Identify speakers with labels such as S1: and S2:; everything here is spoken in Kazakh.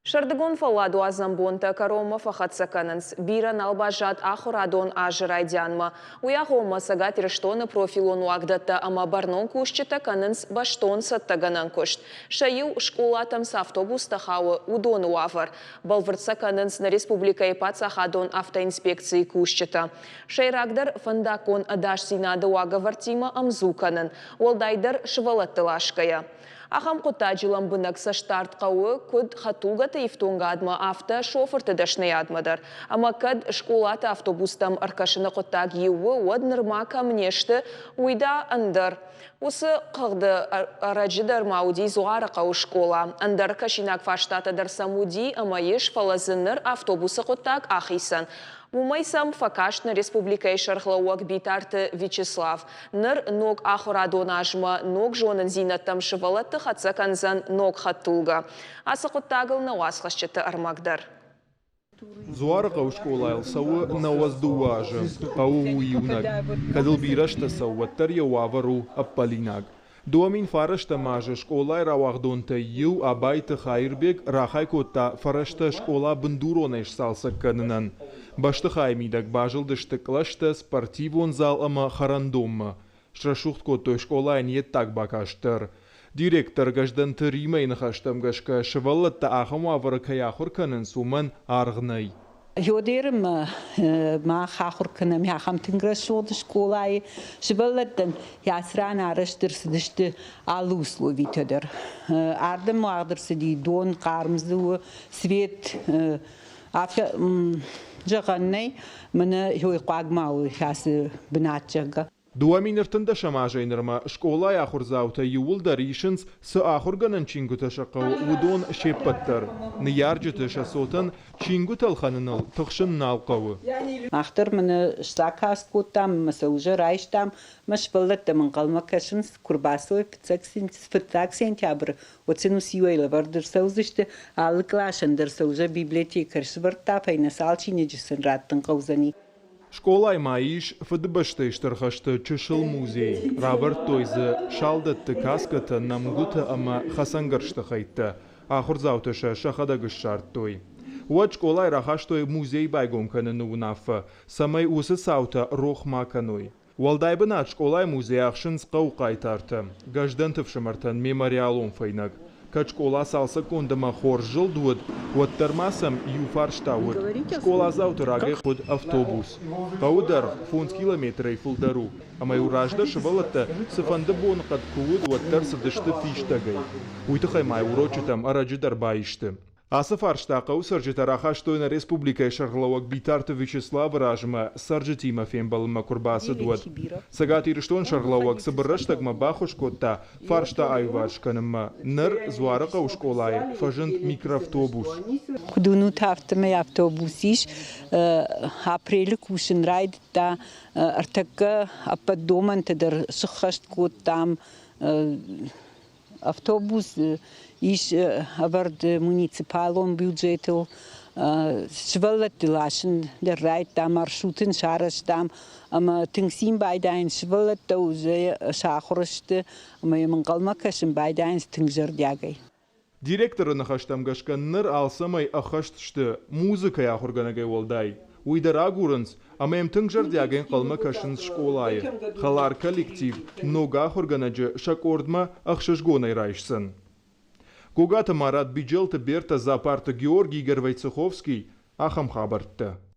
S1: Шардыгон фаладу азамбонта карома фахатсакананс биран албажат ахурадон ажырайдянма. Уяхома сагат рештоны профилон уагдата ама барнон кушчета кананс баштон саттаганан кушт. Шаю школатамс автобус тахауы удон уавар. Балвыртсакананс на республика Ипацахадон автоинспекции кушчета. Шайрагдар фандакон адаш синады уагавартима амзуканан. Уалдайдар швалаттылашкая. Ахам құттаджилам бұнак саштарт қауы күд хатулгата ифтунгадма авто шофырты дашнаядмадар. Ама кад школата автобустам аркашыны құттаг еуі уаднырма камнешті уйда андар. Усы қағды араджидар мауди зуғары қау школа. Андар кашинак фаштатадар самуди ама еш фалазыныр автобусы құттаг ахисан. Умайсам факашна республика Шархлауак битарты Вячеслав. Ныр ног ахурадон ажма, ног жонын зинаттам шывалатты хатсаканзан ног хаттулга. Асы құттағыл науасқашчыты армагдар.
S2: Зуары қау школайл сауы науазду важы, қау уйунаг. Кадыл бирашта сауаттар яуавару аппалинаг. Дуамин фарашта мажы школай равахдонта ю абайты хайрбек рахай котта фарашта школа бандуронеш салса канынан. Башты хаймидак бажылдышты клашта спортивон зал ама харандомма. Шрашухт котто школай нет так бакаштыр. Директор гажданты римейн хаштам гашка шываллатта ахаму аваракаяхур канын суман аргнай.
S3: Йодерим ма хахур канам яхам тинграшоды школай шываллаттан ясран арыштырсыдышты алу условитедер. Ардым магдырсыди дон кармзу свет афя жаганнай мына йойқагмау ясы бинатчага.
S2: Дуамин артында шамажайнырма школа ахурзаута юул даришынс сы ахурганан чингута шақау удон шеппаттар. Ниярджыты шасотан чингутал ханынал тұқшын налқауы.
S3: Ахтыр мына штакас коттам, маса уже райштам, маш балаттамын қалмакашынс курбасой 5 сентябрь. Оцену сиуэйла вардырсаузышты алыклашындырса уже библиотекар швыртапай на салчинеджисын раттын қаузани.
S2: Школай маиш фыдбашты штырхашты чышыл музей. Роберт Тойзы шалдатты каската намгута ама хасангаршты хайтты. Ахурзаутыша шахадагыш шарттой. Уат школай рахаштой музей байгон каныны унафы. Самай усы саута рох маканой. Уалдайбынат школай музей ахшынс қау қайтарты. Гаждантыв шымартан мемориалон файнаг. Качкола салса кондама хор жыл дуад, уаттармасам юфарштауд. Школа заутыраге под автобус. Каудар фунт километрей фулдару. Амай уражда шывалатта сыфанды бон қад кууд уаттар сыдышты фиштагай. Уйтыхай май урочитам араджидар байышты. Асы фарштақау саржитараха штойна республика Шархлауак битарты Вячеслав ражма саржитима фембалыма курбасы дуад. Сагат ирштон Шархлауак сабырраштагма бахушкотта фаршта айвашканымма. Ныр зуарақау школай фажынт микроавтобус.
S3: Кудуну тафтаме автобусиш апрелі кушын райдта артакка ападдоман тадыр шықхашт коттам автобус иш абард муниципалон бюджетил швалаттылашын дер райдта маршрутын шараштам ама тыңсин байдайын швалатта уже шахурышты ама емін қалмакашын байдайын тыңжырдягай.
S2: Директорын хаштамгашкан ныр алсамай ахаштышты музыка яхурганагай олдай. Уйдара гурынс, ама ем тыңжырдягайн қалмакашын школайы. Халар коллектив нога хурганаджы шакордма ахшышгонай райшсын. Когато Марат Биджелта Берта за парта Георгий Горвайцеховский, ахам хабартта.